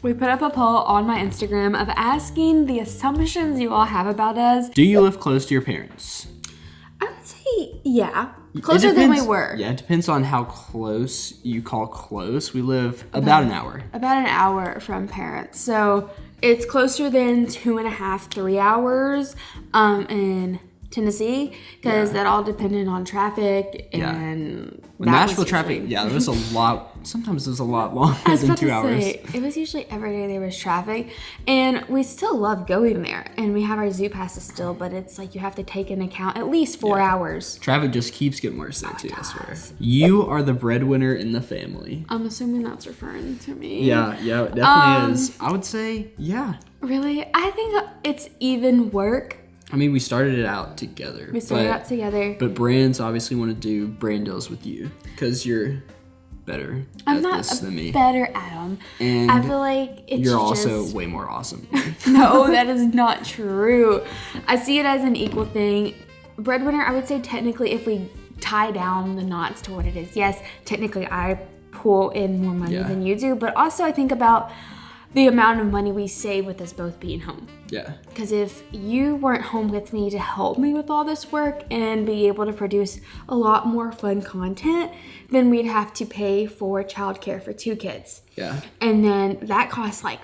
We put up a poll on my Instagram of asking the assumptions you all have about us. Do you live close to your parents? I would say, yeah. Closer than we were. Yeah, it depends on how close you call close. We live about an hour. About an hour from parents. So it's closer than 2.5, 3 hours in Tennessee, because that all depended on traffic and Nashville traffic. Yeah, there was a lot. Sometimes it was a lot longer than 2 hours. It was usually every day there was traffic, and we still love going there. And we have our zoo passes still, but it's like you have to take into account at least 4 hours. Traffic just keeps getting worse there too. I swear. You are the breadwinner in the family. I'm assuming that's referring to me. Yeah, it definitely is. I would say, yeah. Really, I think it's even work. I mean, we started it out together. But brands obviously want to do brand deals with you because you're better at this than me. I'm not better at them. And I feel like you're also way more awesome. No, that is not true. I see it as an equal thing. Breadwinner, I would say technically if we tie down the knots to what it is, yes, technically I pull in more money than you do, but also I think about the amount of money we save with us both being home. Yeah. Because if you weren't home with me to help me with all this work and be able to produce a lot more fun content, then we'd have to pay for childcare for 2 kids. Yeah. And then that costs like,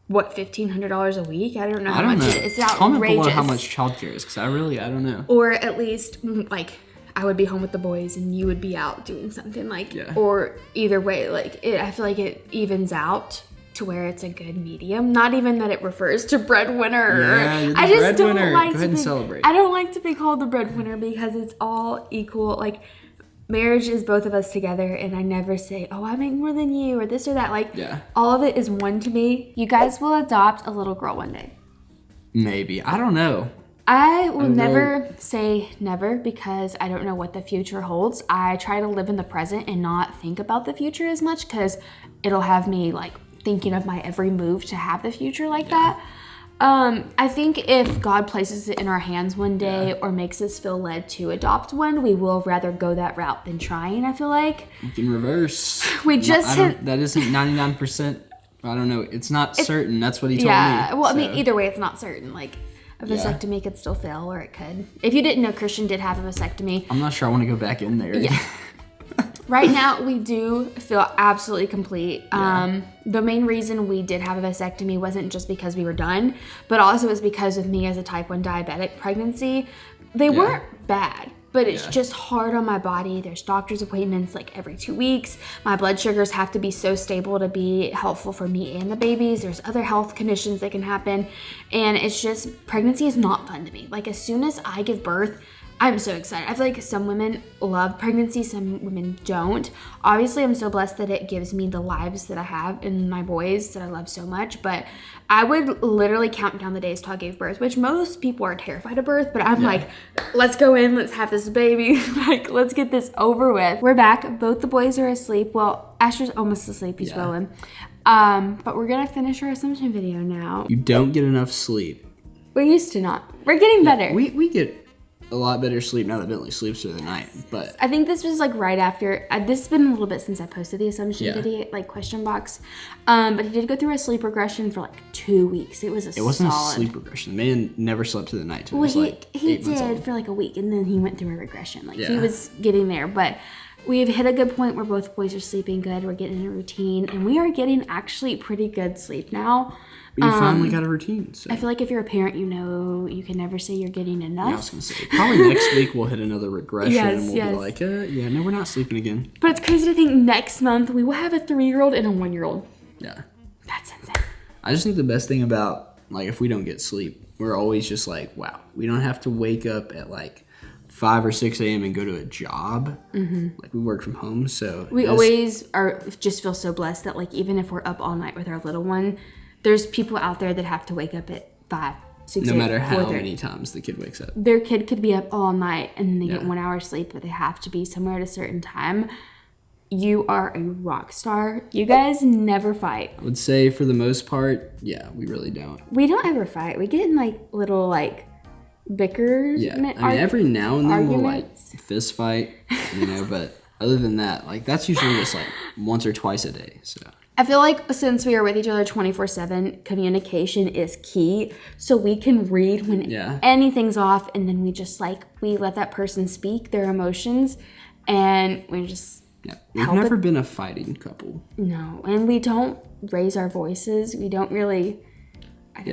what, $1,500 a week? I don't know how much it is. It's outrageous. Comment below how much childcare is, because I don't know. Or at least, like, I would be home with the boys and you would be out doing something, like, or either way, like, I feel like it evens out to where it's a good medium. Not even that it refers to breadwinner. Yeah, you're the I just breadwinner. don't like Go ahead and celebrate. I don't like to be called the breadwinner because it's all equal. Like, marriage is both of us together, and I never say, oh, I make more than you or this or that. Like, all of it is one to me. You guys will adopt a little girl one day. Maybe. I don't know. I will never say never because I don't know what the future holds. I try to live in the present and not think about the future as much because it'll have me like thinking of my every move to have the future like that. I think if God places it in our hands one day or makes us feel led to adopt one, we will rather go that route than trying, I feel like. You can reverse. That isn't 99%. I don't know. It's not certain. That's what he told me. Yeah, well, I mean, either way, it's not certain. Like, a vasectomy could still fail, or it could. If you didn't know, Christian did have a vasectomy. I'm not sure I want to go back in there. Yeah. Right now, we do feel absolutely complete. The main reason we did have a vasectomy wasn't just because we were done, but also was because of me as a type 1 diabetic pregnancy. They weren't bad, but it's just hard on my body. There's doctor's appointments like every 2 weeks. My blood sugars have to be so stable to be helpful for me and the babies. There's other health conditions that can happen. And it's just, pregnancy is not fun to me. Like, as soon as I give birth, I'm so excited. I feel like some women love pregnancy, some women don't. Obviously, I'm so blessed that it gives me the lives that I have and my boys that I love so much. But I would literally count down the days till I gave birth, which most people are terrified of birth. But I'm like, let's go in, let's have this baby. Like, let's get this over with. We're back. Both the boys are asleep. Well, Asher's almost asleep. He's rolling. But we're going to finish our assumption video now. You don't get enough sleep. We used to not. We're getting better. We get a lot better sleep now that Bentley sleeps through the night, but I think this was like right after this has been a little bit since I posted the assumption video, like question box, but he did go through a sleep regression for like 2 weeks. It wasn't a sleep regression. The man never slept through the night till well, he was like he did for like a week, and then he went through a regression. Like he was getting there, but we've hit a good point where both boys are sleeping good. We're getting in a routine, and we are getting actually pretty good sleep now. You finally got a routine. So. I feel like if you're a parent, you know you can never say you're getting enough. Yeah, I was going to say, probably next week we'll hit another regression and we'll be like, no, we're not sleeping again. But it's crazy to think next month we will have a 3-year-old and a 1-year-old. Yeah. That's insane. I just think the best thing about, like, if we don't get sleep, we're always just like, wow, we don't have to wake up at like 5 or 6 a.m. and go to a job. Like, we work from home, so we always just feel so blessed that, like, even if we're up all night with our little one, there's people out there that have to wake up at 5, 6, no 8, matter how 4:30. many times the kid wakes up. Their kid could be up all night and then they get 1 hour sleep, but they have to be somewhere at a certain time. You are a rock star. You guys never fight. I would say for the most part, we really don't. We don't ever fight. We get in like little like bickers. Yeah, I mean, every now and then we'll like fist fight, but other than that, like that's usually just like once or twice a day. So I feel like since we are with each other 24/7, communication is key. So we can read when anything's off, and then we just we let that person speak their emotions, and we just We've never been a fighting couple. No, and we don't raise our voices. We don't really.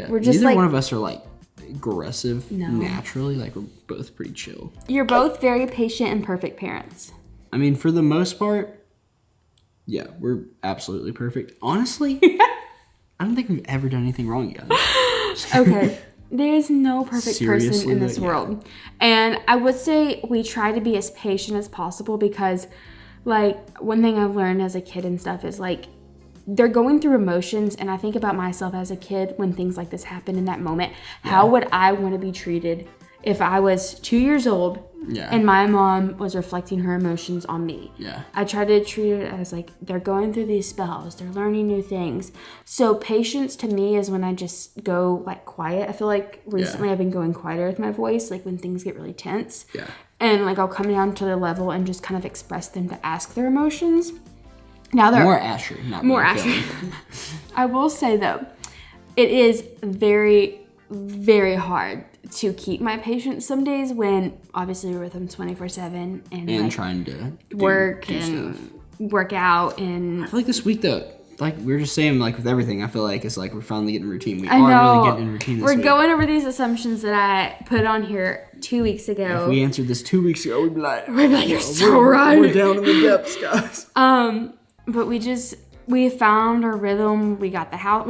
We're just neither one of us are aggressive naturally. We're both pretty chill. You're both very patient and perfect parents. I mean, for the most part. Yeah, we're absolutely perfect. Honestly, I don't think we've ever done anything wrong yet. Okay, there's no perfect person in this world. And I would say we try to be as patient as possible because, one thing I've learned as a kid and stuff is, they're going through emotions. And I think about myself as a kid when things like this happen in that moment. Yeah. How would I want to be treated if I was 2 years old and my mom was reflecting her emotions on me? Yeah. I try to treat it as they're going through these spells, they're learning new things. So patience to me is when I just go quiet. I feel like recently I've been going quieter with my voice, when things get really tense. Yeah. And I'll come down to their level and just kind of express them to ask their emotions. Now they're more Asher, not more Asher. I will say though, it is very, very hard to keep my patience some days when obviously we're with them 24/7 and trying to work and stuff. Work out. And I feel like this week though, we were just saying with everything, I feel like it's we're finally getting routine. We are really getting in routine this week. We're going over these assumptions that I put on here 2 weeks ago. If we answered this 2 weeks ago, we'd be like, you're so right. We're down in the depths, guys. But we found our rhythm. We got the house.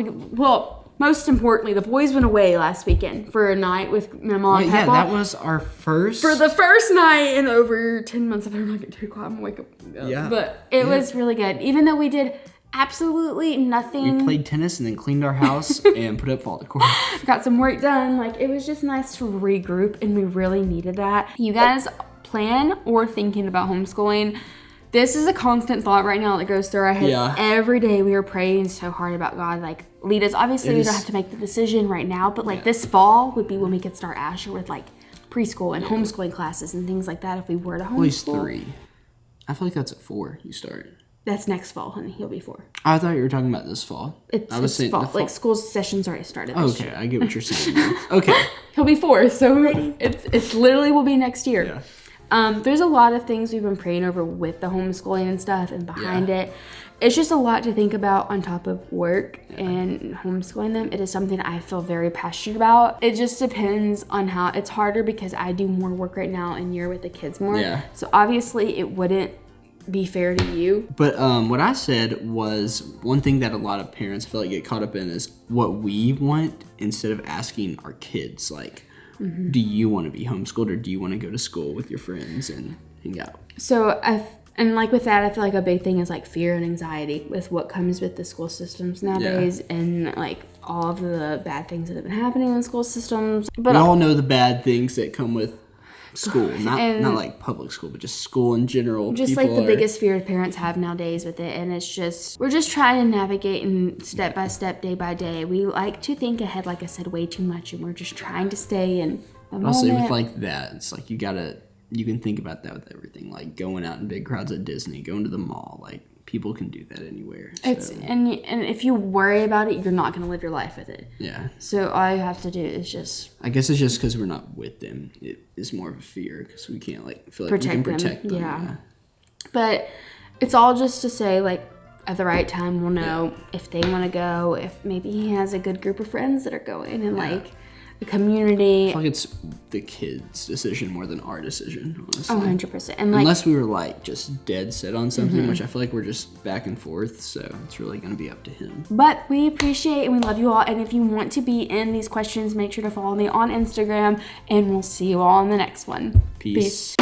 Most importantly, the boys went away last weekend for a night with my mom and Papa. Yeah, that was our first. For the first night in over 10 months. If I'm not getting too quiet, I'm going to wake up. Yeah. But it was really good. Even though we did absolutely nothing. We played tennis and then cleaned our house and put up fall decor. Got some work done. It was just nice to regroup, and we really needed that. You guys plan or thinking about homeschooling? This is a constant thought right now that goes through our head. Yeah. Every day we are praying so hard about God, lead us. Obviously, we don't have to make the decision right now, but this fall would be when we could start Asher with preschool and homeschooling classes and things like that if we were to homeschool. At least 3. I feel like that's at 4 you start. That's next fall, honey. He'll be 4. I thought you were talking about this fall. It's fall. School sessions already started. Okay, I get what you're saying. Okay. He'll be 4, so it's literally will be next year. Yeah. There's a lot of things we've been praying over with the homeschooling and stuff and behind it. It's just a lot to think about on top of work and homeschooling them. It is something I feel very passionate about. It just depends on how it's harder because I do more work right now and you're with the kids more. Yeah. So obviously it wouldn't be fair to you. But what I said was one thing that a lot of parents feel get caught up in is what we want instead of asking our kids do you want to be homeschooled or do you want to go to school with your friends and hang out? So with that, I feel like a big thing is fear and anxiety with what comes with the school systems nowadays and all of the bad things that have been happening in school systems. But we all know the bad things that come with school, not public school, but just school in general. Just the biggest fear parents have nowadays with it, and it's just we're just trying to navigate and step by step, day by day. We like to think ahead, like I said, way too much, and we're just trying to stay in the moment. Also, with that, it's you can think about that with everything, going out in big crowds at Disney, going to the mall, people can do that anywhere. So. And if you worry about it, you're not going to live your life with it. Yeah. So all you have to do is just. I guess it's just because we're not with them. It is more of a fear because we can't feel like we can protect them. Yeah. But it's all just to say at the right time we'll know if they want to go, if maybe he has a good group of friends that are going and the community. I feel like it's the kids' decision more than our decision, honestly. 100%. And unless we were just dead set on something, which I feel like we're just back and forth, so it's really going to be up to him. But we appreciate and we love you all, and if you want to be in these questions, make sure to follow me on Instagram, and we'll see you all in the next one. Peace.